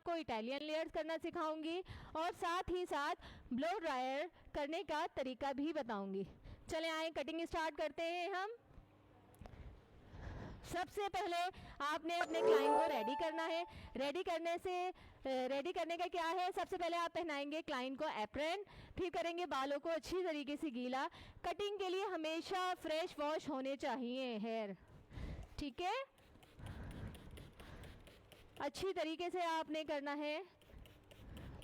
आपको Italian layers करना सिखाऊंगी और साथ ही साथ ब्लो ड्रायर करने का तरीका भी बताऊंगी। चले आए कटिंग स्टार्ट करते हैं हम। सबसे पहले आपने अपने क्लाइंट को रेडी करना है। रेडी करने का क्या है, सबसे पहले आप पहनाएंगे क्लाइंट को एप्रन, फिर करेंगे बालों को अच्छी तरीके से गीला। कटिंग के लिए हमेशा फ्रेश वॉश होने चाहिए हेयर, ठीक है। अच्छी तरीके से आपने करना है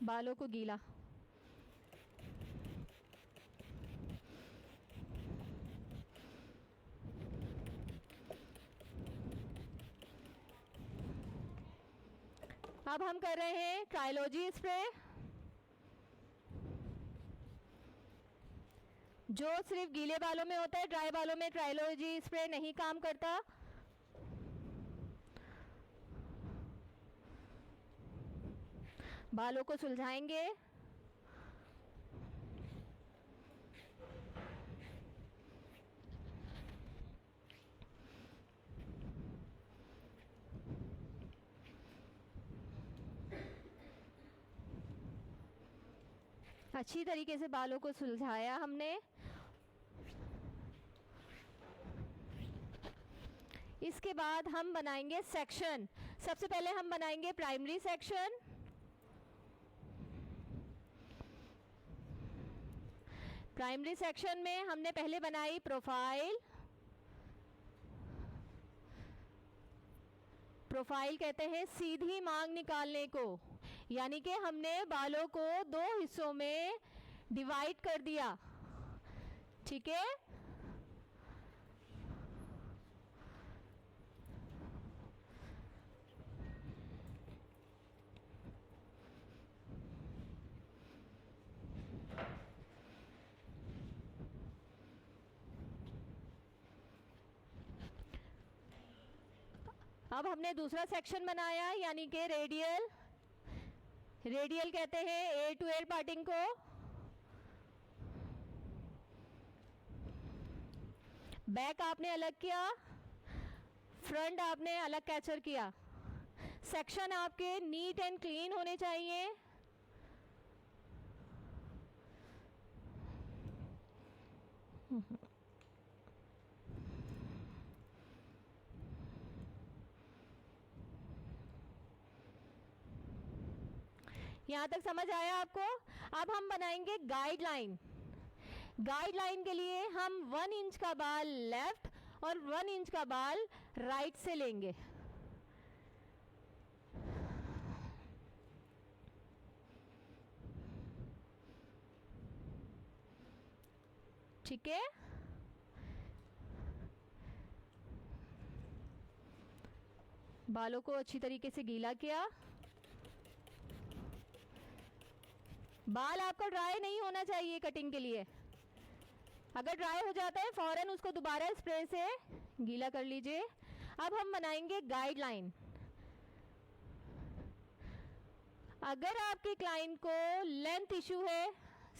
बालों को गीला। अब हम कर रहे हैं ट्राइलॉजी स्प्रे, जो सिर्फ गीले बालों में होता है, ड्राई बालों में ट्राइलॉजी स्प्रे नहीं काम करता। बालों को सुलझाएंगे। अच्छी तरीके से बालों को सुलझाया हमने। इसके बाद हम बनाएंगे सेक्शन। सबसे पहले हम बनाएंगे प्राइमरी सेक्शन। प्राइमरी सेक्शन में हमने पहले बनाई प्रोफाइल। प्रोफाइल कहते हैं सीधी मांग निकालने को, यानी कि हमने बालों को दो हिस्सों में डिवाइड कर दिया, ठीक है। अब हमने दूसरा सेक्शन बनाया, यानी कि रेडियल। रेडियल कहते हैं ए टू एल पार्टिंग को। बैक आपने अलग किया, फ्रंट आपने अलग कैचर किया। सेक्शन आपके नीट एंड क्लीन होने चाहिए। यहाँ तक समझ आया आपको? अब हम बनाएंगे गाइडलाइन। गाइडलाइन के लिए हम 1 इंच का बाल लेफ्ट और 1 इंच का बाल राइट से लेंगे। ठीक है, बालों को अच्छी तरीके से गीला किया। बाल आपका ड्राई नहीं होना चाहिए कटिंग के लिए। अगर ड्राई हो जाता है फौरन उसको दोबारा स्प्रे से गीला कर लीजिए। अब हम बनाएंगे गाइडलाइन। अगर आपके क्लाइंट को लेंथ इशू है,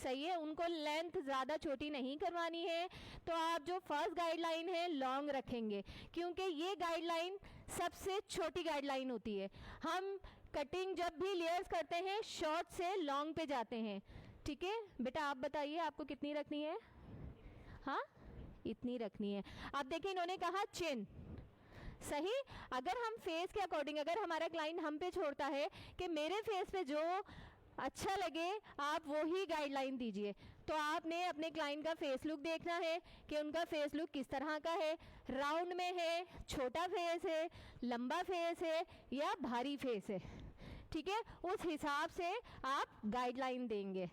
सही है, उनको लेंथ ज़्यादा छोटी नहीं करवानी है, तो आप जो फर्स्ट गाइडलाइन है लॉन्ग रखेंगे, क्योंकि ये गाइडलाइन सबसे छोटी गाइडलाइन होती है। हम कटिंग जब भी लेयर्स करते हैं शॉर्ट से लॉन्ग पे जाते हैं, ठीक है। बेटा आप बताइए आपको कितनी रखनी है? हाँ, इतनी रखनी है। अब देखिए इन्होंने कहा चिन, सही। अगर हम फेस के अकॉर्डिंग, अगर हमारा क्लाइंट हम पे छोड़ता है कि मेरे फेस पे जो अच्छा लगे आप वो ही गाइडलाइन दीजिए, तो आपने अपने क्लाइंट का फेस लुक देखना है कि उनका फेस लुक किस तरह का है। राउंड में है, छोटा फेस है, लंबा फेस है या भारी फेस है, ठीक है। उस हिसाब से आप गाइडलाइन देंगे।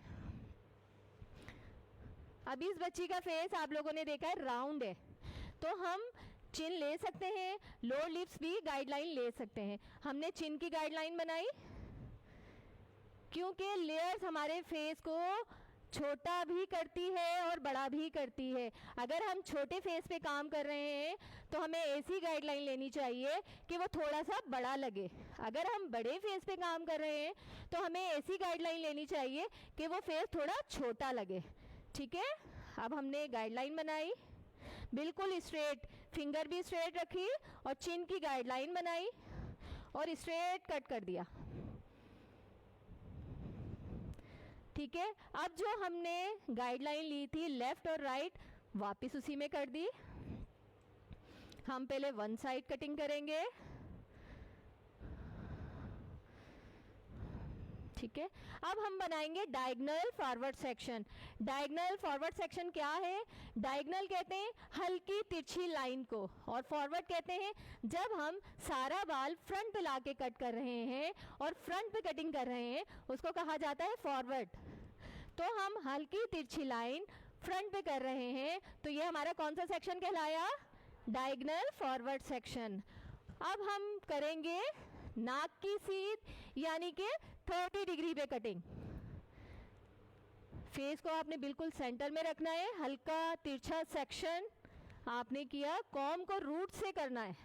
अभी इस बच्ची का फेस आप लोगों ने देखा है राउंड है, तो हम चिन ले सकते हैं, लोअर लिप्स भी गाइडलाइन ले सकते हैं। हमने चिन की गाइडलाइन बनाई क्योंकि लेयर्स हमारे फेस को छोटा भी करती है और बड़ा भी करती है। अगर हम छोटे फेस पे काम कर रहे हैं तो हमें ऐसी गाइडलाइन लेनी चाहिए कि वो थोड़ा सा बड़ा लगे। अगर हम बड़े फेस पे काम कर रहे हैं तो हमें ऐसी गाइडलाइन लेनी चाहिए कि वो फेस थोड़ा छोटा लगे, ठीक है। अब हमने गाइडलाइन बनाई, बिल्कुल स्ट्रेट, फिंगर भी स्ट्रेट रखी और चिन की गाइडलाइन बनाई और स्ट्रेट कट कर दिया। ठीक है, अब जो हमने गाइडलाइन ली थी लेफ्ट और राइट, वापस उसी में कर दी। हम पहले वन साइड कटिंग करेंगे, ठीक है। अब हम बनाएंगे diagonal forward section. Diagonal forward section क्या है? डायगोनल कहते हैं हल्की तिरछी लाइन को, और फॉरवर्ड कहते हैं जब हम सारा बाल फ्रंट पे लाके कट कर रहे हैं और फ्रंट पे कटिंग कर रहे हैं, उसको कहा जाता है फॉरवर्ड। तो हम हल्की तिरछी लाइन फ्रंट पे कर रहे हैं, तो ये हमारा कौन सा सेक्शन कहलाया? Diagonal forward section. अब हम करेंगे नाक की सीध, यानी कि 30 डिग्री पे कटिंग। फेस को आपने बिल्कुल सेंटर में रखना है, हल्का तिरछा सेक्शन आपने किया, कॉम को रूट से करना है,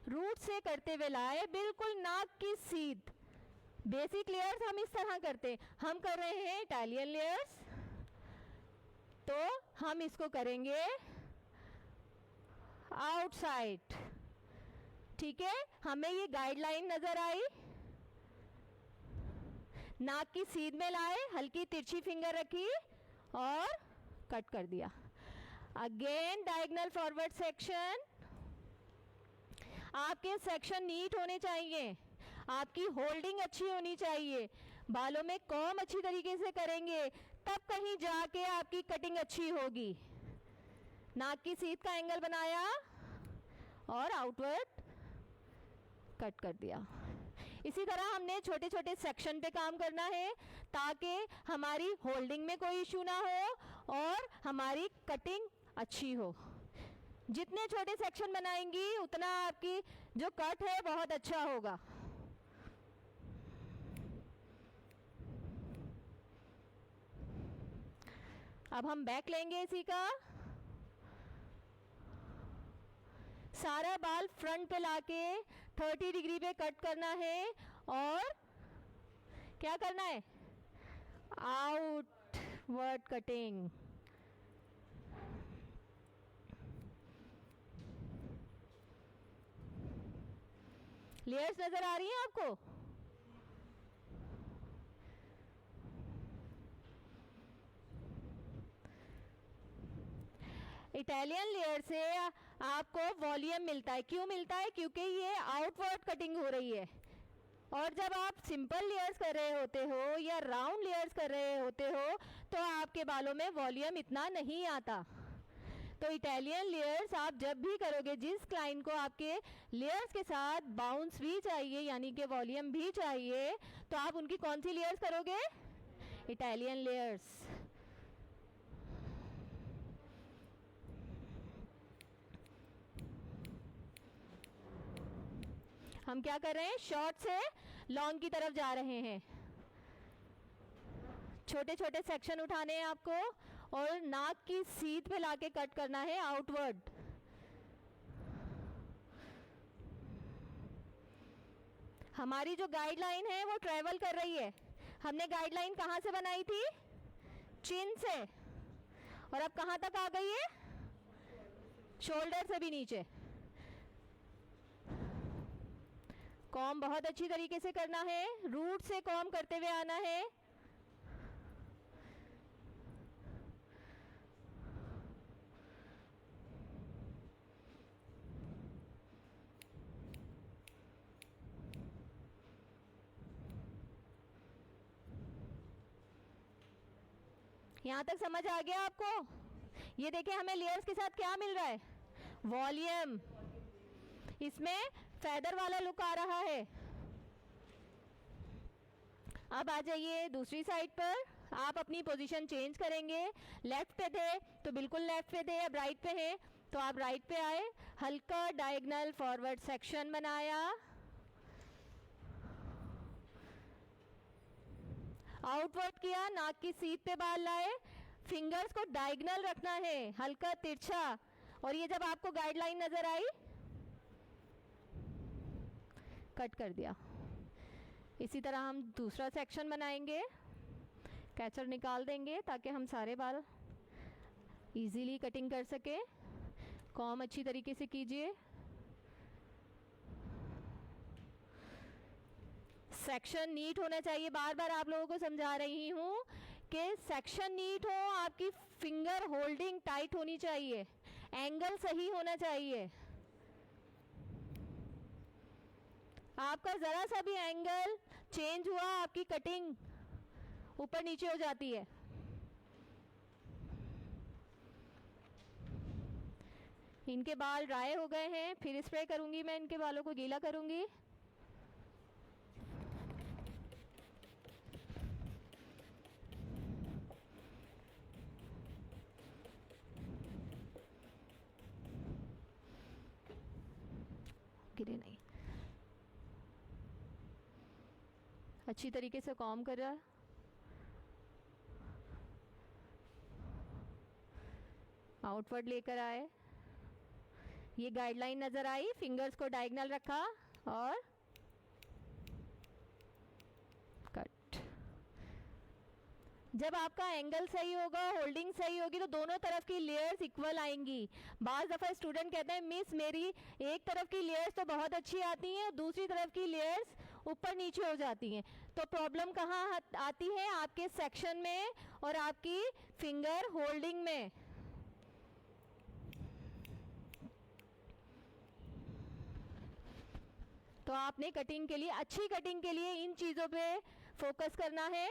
रूट से करते हुए लाए बिल्कुल नाक की सीध। बेसिक लेयर्स हम इस तरह करते हैं, हम कर रहे हैं इटालियन लेयर्स, तो हम इसको करेंगे आउटसाइड, ठीक है। हमें ये गाइडलाइन नजर आई, नाक की सीध में लाए, हल्की तिरछी फिंगर रखी और कट कर दिया। Again diagonal forward section. आपके सेक्शन नीट होने चाहिए, आपकी होल्डिंग अच्छी होनी चाहिए, बालों में कॉम अच्छी तरीके से करेंगे तब कहीं जाके आपकी कटिंग अच्छी होगी। नाक की सीध का एंगल बनाया और आउटवर्ड कट कर दिया। इसी तरह हमने छोटे छोटे सेक्शन पे काम करना है ताकि हमारी होल्डिंग में कोई इशू ना हो और हमारी कटिंग अच्छी हो। जितने छोटे सेक्शन बनाएंगी उतना आपकी जो कट है बहुत अच्छा होगा। अब हम बैक लेंगे इसी का, सारा बाल फ्रंट पे लाके 30 डिग्री पे कट करना है और क्या करना है? Outward cutting. लेयर्स नजर आ रही हैं आपको? इटालियन लेयर से आपको वॉल्यूम मिलता है। क्यों मिलता है? क्योंकि ये आउटवर्ड कटिंग हो रही है। और जब आप सिंपल लेयर्स कर रहे होते हो या राउंड लेयर्स कर रहे होते हो तो आपके बालों में वॉल्यूम इतना नहीं आता। तो इटालियन लेयर्स आप जब भी करोगे, जिस क्लाइंट को आपके लेयर्स के साथ बाउंस भी चाहिए यानी कि वॉल्यूम भी चाहिए, तो आप उनकी कौन सी लेयर्स करोगे? Italian layers. हम क्या कर रहे हैं? शॉर्ट से लॉन्ग की तरफ जा रहे हैं। छोटे छोटे सेक्शन उठाने हैं आपको और नाक की सीध पे लाके कट करना है आउटवर्ड। हमारी जो गाइडलाइन है वो ट्रेवल कर रही है। हमने गाइडलाइन कहाँ से बनाई थी? चिन से, और अब कहाँ तक आ गई है? शोल्डर से भी नीचे। कॉम बहुत अच्छी तरीके से करना है, रूट से कॉम करते हुए आना है। यहां तक समझ आ गया आपको? ये देखिए हमें लेयर्स के साथ क्या मिल रहा है? वॉल्यूम। इसमें फेदर वाला लुक आ रहा है। अब आ जाइए दूसरी साइड पर। आप अपनी पोजीशन चेंज करेंगे। लेफ्ट पे थे तो बिल्कुल लेफ्ट पे थे, अब राइट पे हैं तो आप राइट पे आए। हल्का डायगोनल फॉरवर्ड सेक्शन बनाया, आउटवर्ड किया, नाक की सीध पे बाल लाए, फिंगर्स को डायगोनल रखना है, हल्का तिरछा। और ये जब आपको गाइडलाइन नजर आई, कट कर दिया। इसी तरह हम दूसरा सेक्शन बनाएंगे। कैचर निकाल देंगे ताकि हम सारे बाल इजीली कटिंग कर सके। कॉम अच्छी तरीके से कीजिए। सेक्शन नीट होना चाहिए। बार बार आप लोगों को समझा रही हूँ कि सेक्शन नीट हो, आपकी फिंगर होल्डिंग टाइट होनी चाहिए, एंगल सही होना चाहिए। आपका ज़रा सा भी एंगल चेंज हुआ, आपकी कटिंग ऊपर नीचे हो जाती है। इनके बाल ड्राई हो गए हैं, फिर स्प्रे करूंगी मैं, इनके बालों को गीला करूंगी। गिरे नहीं, अच्छी तरीके से कॉम्ब कर रहा है। आउटवर्ड लेकर आए, ये गाइडलाइन नजर आई, फिंगर्स को डायगोनल रखा और कट। जब आपका एंगल सही होगा, होल्डिंग सही होगी, तो दोनों तरफ की लेयर्स इक्वल आएंगी। बाज़ दफ़ा स्टूडेंट कहते हैं मिस मेरी एक तरफ की लेयर्स तो बहुत अच्छी आती हैं, दूसरी तरफ की लेयर्स ऊपर नीचे हो जाती हैं। तो प्रॉब्लम कहाँ आती है? आपके सेक्शन में और आपकी फिंगर होल्डिंग में। तो आपने कटिंग के लिए, अच्छी कटिंग के लिए इन चीज़ों पे फोकस करना है।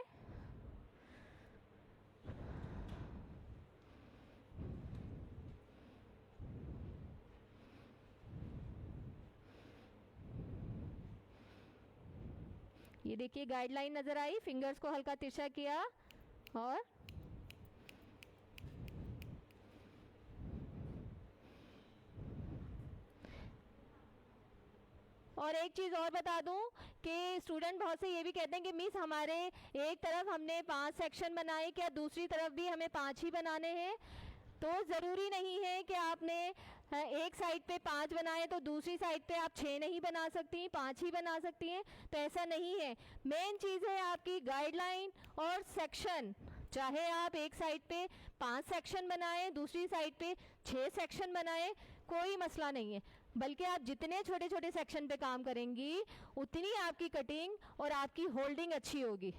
ये देखिए गाइडलाइन नजर आई, फिंगर्स को हल्का तिरछा किया और एक चीज़ और बता दूं कि स्टूडेंट बहुत से ये भी कहते हैं कि मिस हमारे एक तरफ हमने 5 सेक्शन बनाए, क्या दूसरी तरफ भी हमें 5 ही बनाने हैं? तो ज़रूरी नहीं है कि आपने एक साइड पे 5 बनाए तो दूसरी साइड पे आप 6 नहीं बना सकती, 5 ही बना सकती हैं। तो ऐसा नहीं है। मेन चीज़ है आपकी गाइडलाइन और सेक्शन। चाहे आप एक साइड पे 5 सेक्शन बनाएं, दूसरी साइड पे 6 सेक्शन बनाएं, कोई मसला नहीं है। बल्कि आप जितने छोटे छोटे सेक्शन पे काम करेंगी, उतनी आपकी कटिंग और आपकी होल्डिंग अच्छी होगी।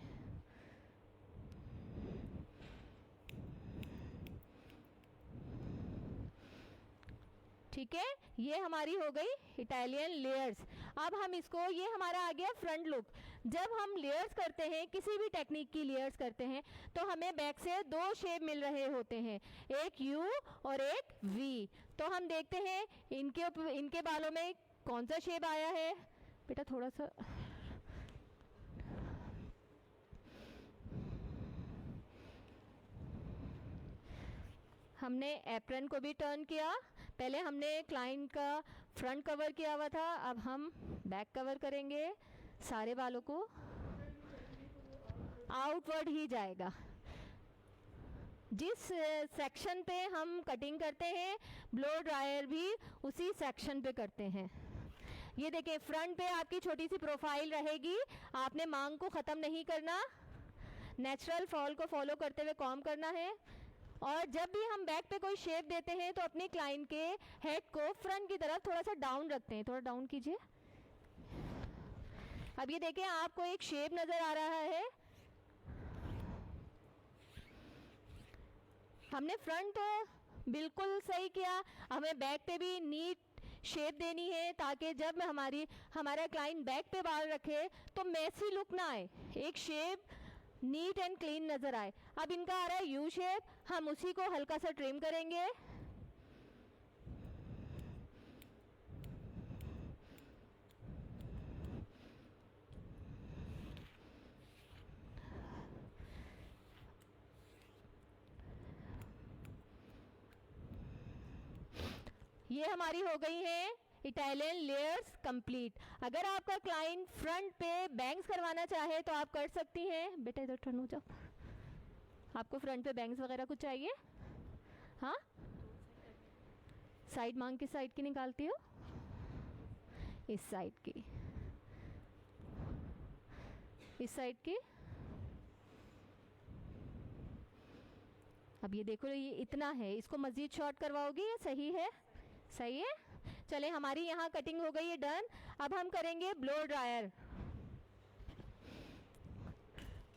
ठीक है, ये हमारी हो गई इटालियन लेयर्स। अब हम इसको, ये हमारा आ गया फ्रंट लुक। जब हम लेयर्स करते हैं, किसी भी टेक्निक की लेयर्स करते हैं, तो हमें बैक से 2 शेप मिल रहे होते हैं, एक यू और एक वी। तो हम देखते हैं इनके बालों में कौन सा शेप आया है। बेटा थोड़ा सा हमने एप्रन को भी टर्न किया। पहले हमने क्लाइंट का फ्रंट कवर किया हुआ था, अब हम बैक कवर करेंगे। सारे बालों को आउटवर्ड ही जाएगा। जिस सेक्शन पे हम कटिंग करते हैं, ब्लो ड्रायर भी उसी सेक्शन पे करते हैं। ये देखिए फ्रंट पे आपकी छोटी सी प्रोफाइल रहेगी, आपने मांग को ख़त्म नहीं करना, नेचुरल फॉल को फॉलो करते हुए कॉम्ब करना है। और जब भी हम बैक पे कोई शेप देते हैं तो अपने क्लाइंट के हेड को फ्रंट की तरफ थोड़ा सा डाउन रखते हैं। थोड़ा डाउन कीजिए। अब ये देखें आपको एक शेप नज़र आ रहा है। हमने फ्रंट तो बिल्कुल सही किया, हमें बैक पे भी नीट शेप देनी है ताकि जब हमारा क्लाइंट बैक पे बाल रखे तो मैसी लुक ना आए, एक शेप नीट एंड क्लीन नज़र आए। अब इनका आ रहा है यू शेप, हम उसी को हल्का सा ट्रिम करेंगे। ये हमारी हो गई है इटालियन लेयर्स कंप्लीट। अगर आपका क्लाइंट फ्रंट पे बैंग्स करवाना चाहे तो आप कर सकती हैं। बेटा इधर टर्न हो जाओ। आपको फ्रंट पे बैंग्स वगैरह कुछ चाहिए? हाँ, साइड मांग किस साइड की निकालती हो? इस साइड की, इस साइड की। अब ये देखो, ये इतना है, इसको मजीद शॉर्ट करवाओगी? ये सही है? सही है। चले, हमारी यहाँ कटिंग हो गई है, डन। अब हम करेंगे ब्लो ड्रायर।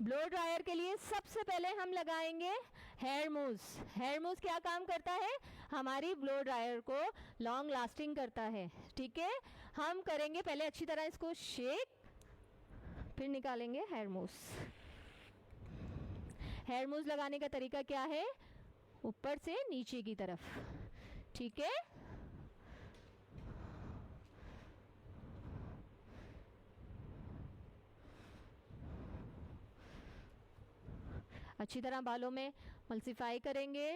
ब्लो ड्रायर के लिए सबसे पहले हम लगाएंगे हेयर मूस। हेयर मूस क्या काम करता है? हमारी ब्लो ड्रायर को लॉन्ग लास्टिंग करता है। ठीक है, हम करेंगे पहले अच्छी तरह इसको शेक, फिर निकालेंगे हेयर मूस। हेयर मूस लगाने का तरीका क्या है? ऊपर से नीचे की तरफ। ठीक है, अच्छी तरह बालों में मल्सीफाई करेंगे।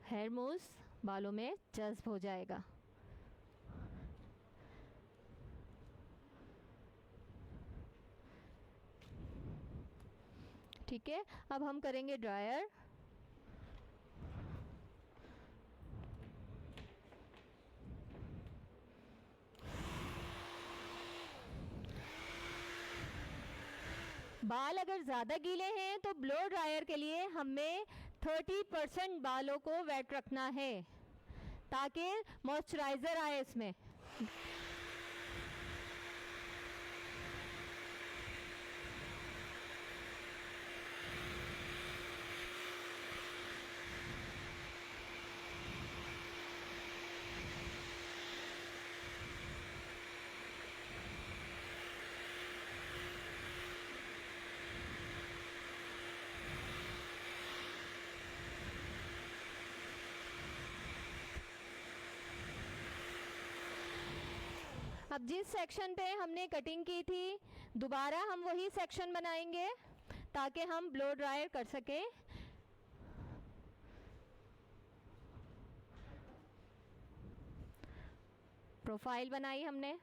हेयर मूस बालों में जज्ब हो जाएगा। ठीक है, अब हम करेंगे ड्रायर। बाल अगर ज़्यादा गीले हैं तो ब्लो ड्रायर के लिए हमें 30% बालों को वेट रखना है ताकि मॉइस्चराइज़र आए इसमें। अब जिस सेक्शन पे हमने कटिंग की थी दोबारा हम वही सेक्शन बनाएंगे ताकि हम ब्लो ड्रायर कर सकें। प्रोफाइल बनाई हमने।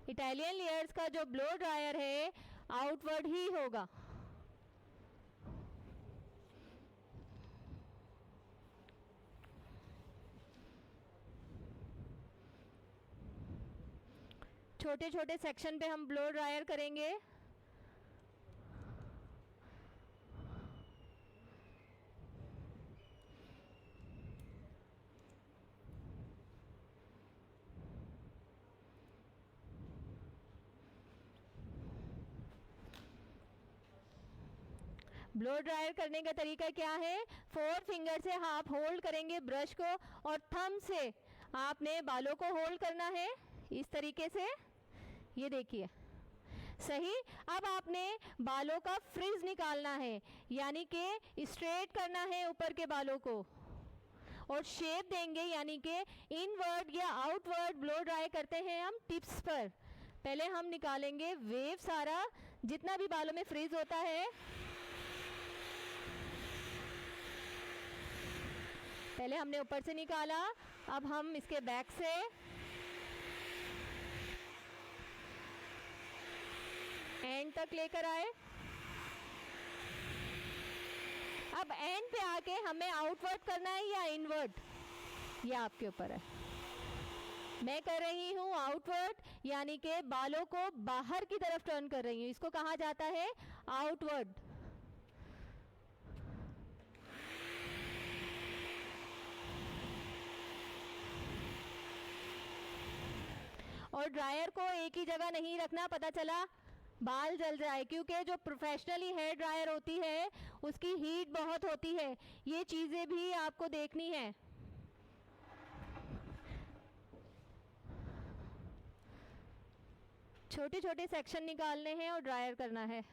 इटालियन लेयर्स का जो ब्लो ड्रायर है आउटवर्ड ही होगा। छोटे छोटे सेक्शन पे हम ब्लो ड्रायर करेंगे। ब्लो ड्रायर करने का तरीका क्या है? 4 फिंगर से आप होल्ड करेंगे ब्रश को और थंब से आपने बालों को होल्ड करना है इस तरीके से। ये देखिए सही। अब आपने बालों का फ्रिज निकालना है, यानी कि स्ट्रेट करना है ऊपर के बालों को और शेप देंगे, यानी कि इनवर्ड या आउटवर्ड ब्लो ड्राई करते हैं हम टिप्स पर। पहले हम निकालेंगे वेव सारा जितना भी बालों में फ्रिज होता है। पहले हमने ऊपर से निकाला, अब हम इसके बैक से एंड तक लेकर आए। अब एंड पे आके हमें आउटवर्ड करना है या इनवर्ड, ये आपके ऊपर है। मैं कर रही हूँ आउटवर्ड, यानी कि बालों को बाहर की तरफ टर्न कर रही हूँ। इसको कहा जाता है आउटवर्ड। और ड्रायर को एक ही जगह नहीं रखना, पता चला बाल जल जाए, क्योंकि जो प्रोफेशनली हेयर ड्रायर होती है उसकी हीट बहुत होती है। ये चीज़ें भी आपको देखनी है। छोटे छोटे सेक्शन निकालने हैं और ड्रायर करना है।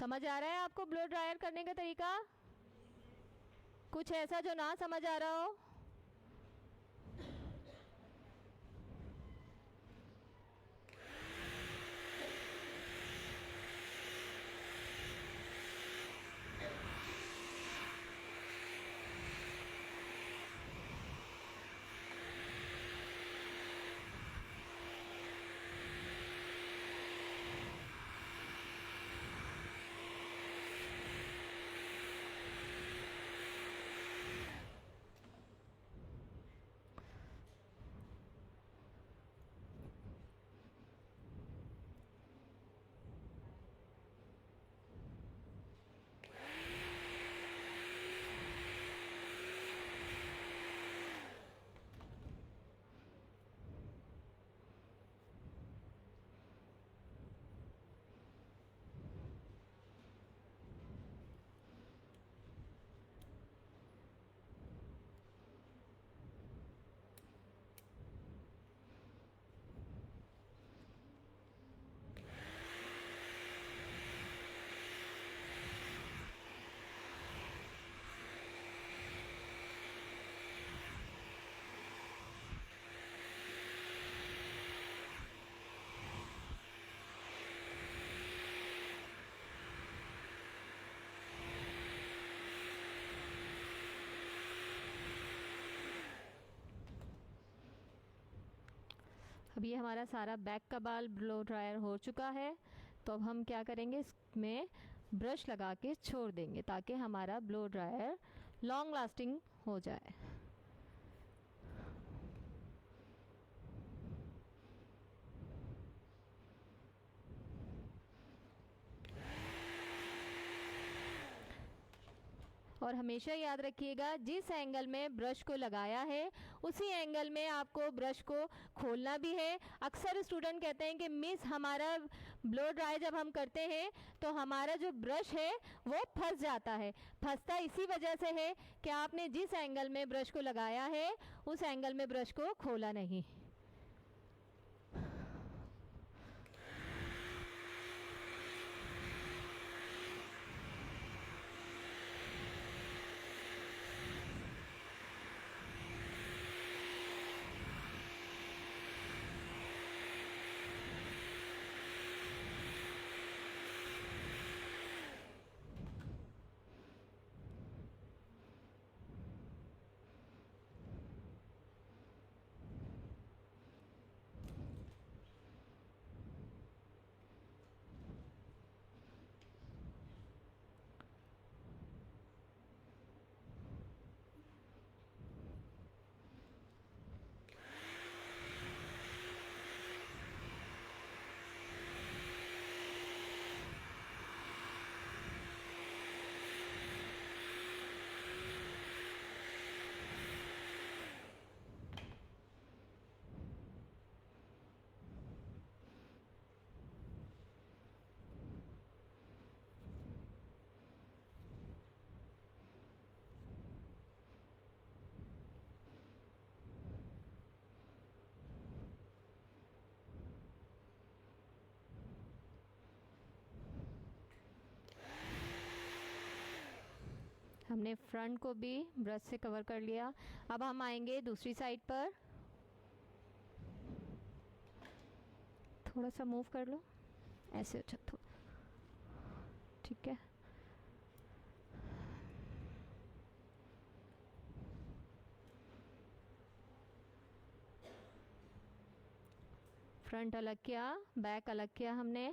समझ आ रहा है आपको ब्लो ड्रायर करने का तरीका? कुछ ऐसा जो ना समझ आ रहा हो? अब ये हमारा सारा बैक का बाल ब्लो ड्रायर हो चुका है। तो अब हम क्या करेंगे, इसमें ब्रश लगा के छोड़ देंगे ताकि हमारा ब्लो ड्रायर लॉन्ग लास्टिंग हो जाए। और हमेशा याद रखिएगा, जिस एंगल में ब्रश को लगाया है उसी एंगल में आपको ब्रश को खोलना भी है। अक्सर स्टूडेंट कहते हैं कि मिस हमारा ब्लो ड्राई जब हम करते हैं तो हमारा जो ब्रश है वो फंस जाता है। फंसता इसी वजह से है कि आपने जिस एंगल में ब्रश को लगाया है उस एंगल में ब्रश को खोला नहीं। हमने फ्रंट को भी ब्रश से कवर कर लिया। अब हम आएंगे दूसरी साइड पर। थोड़ा सा मूव कर लो ऐसे, अच्छा ठीक है। फ्रंट अलग किया, बैक अलग किया हमने।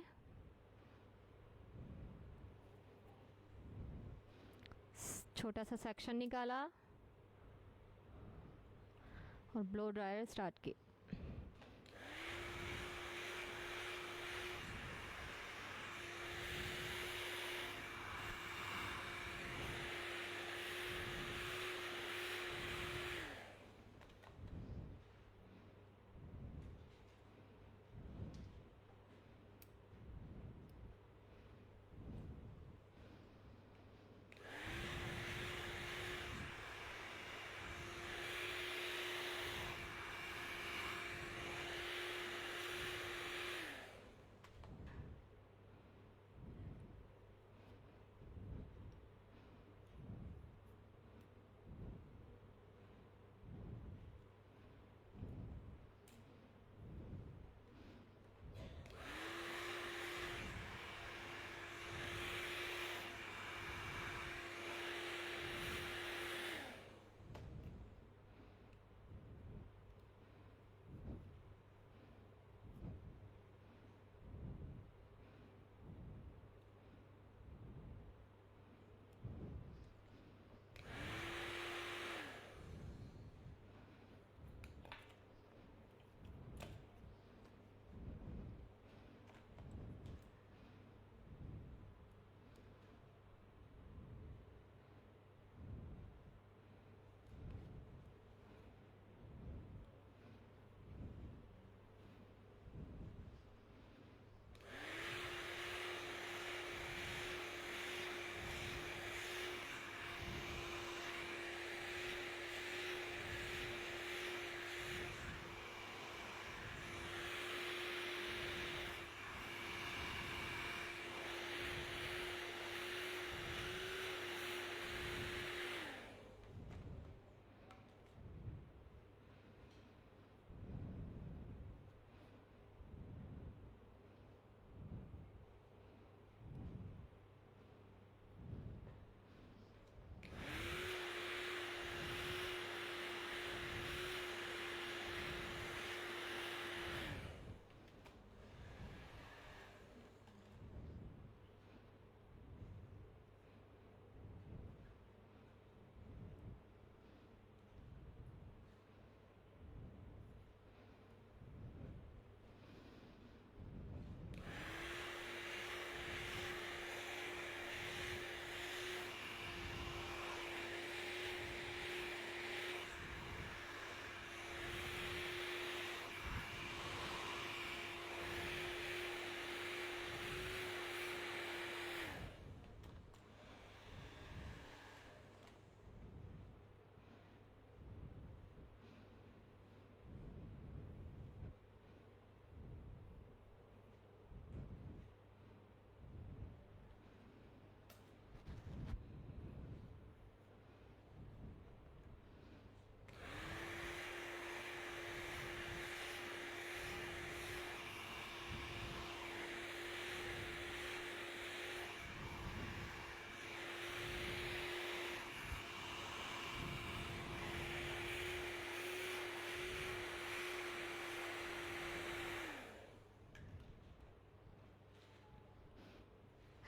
छोटा सा सेक्शन निकाला और ब्लो ड्रायर स्टार्ट की।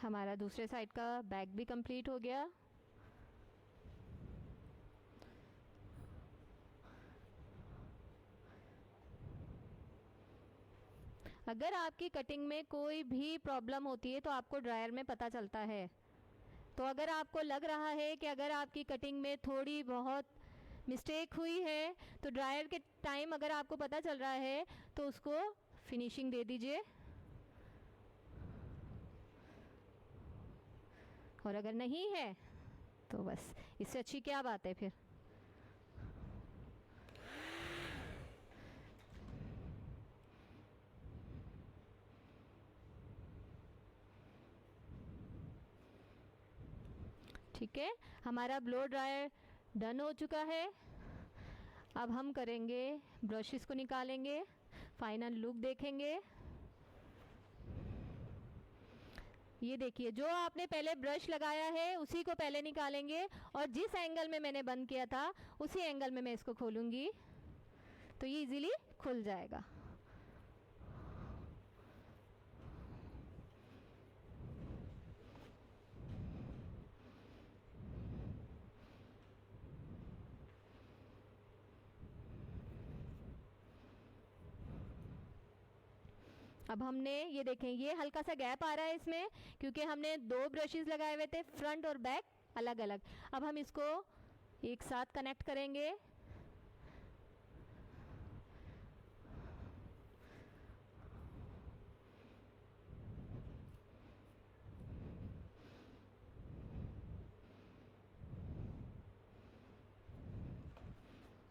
हमारा दूसरे साइड का बैक भी कंप्लीट हो गया। अगर आपकी कटिंग में कोई भी प्रॉब्लम होती है तो आपको ड्रायर में पता चलता है। तो अगर आपको लग रहा है कि अगर आपकी कटिंग में थोड़ी बहुत मिस्टेक हुई है तो ड्रायर के टाइम अगर आपको पता चल रहा है तो उसको फिनिशिंग दे दीजिए, और अगर नहीं है तो बस इससे अच्छी क्या बात है फिर। ठीक है, हमारा ब्लो ड्रायर डन हो चुका है। अब हम करेंगे, ब्रशेस को निकालेंगे, फाइनल लुक देखेंगे। ये देखिए, जो आपने पहले ब्रश लगाया है उसी को पहले निकालेंगे, और जिस एंगल में मैंने बंद किया था उसी एंगल में मैं इसको खोलूंगी तो ये इजीली खुल जाएगा। अब हमने ये देखें, ये हल्का सा गैप आ रहा है इसमें क्योंकि हमने दो ब्रशेस लगाए हुए थे, फ्रंट और बैक अलग अलग। अब हम इसको एक साथ कनेक्ट करेंगे।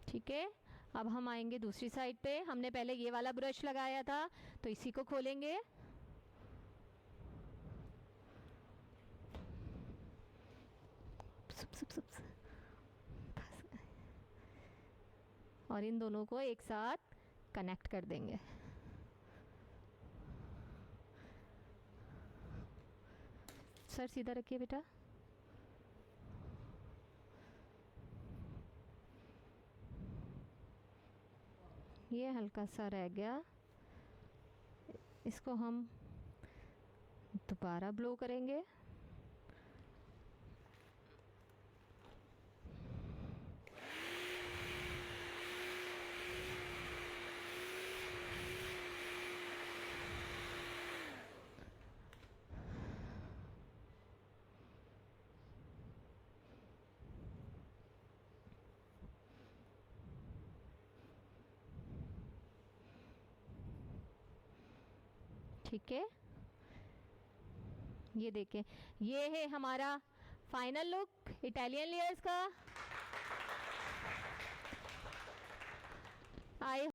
ठीक है, अब हम आएंगे दूसरी साइड पे। हमने पहले ये वाला ब्रश लगाया था तो इसी को खोलेंगे। और इन दोनों को एक साथ कनेक्ट कर देंगे। सर सीधा रखिए बेटा। ये हल्का सा रह गया, इसको हम दोबारा ब्लो करेंगे। ठीक है, ये देखें, ये है हमारा फाइनल लुक इटालियन लेयर्स का। आई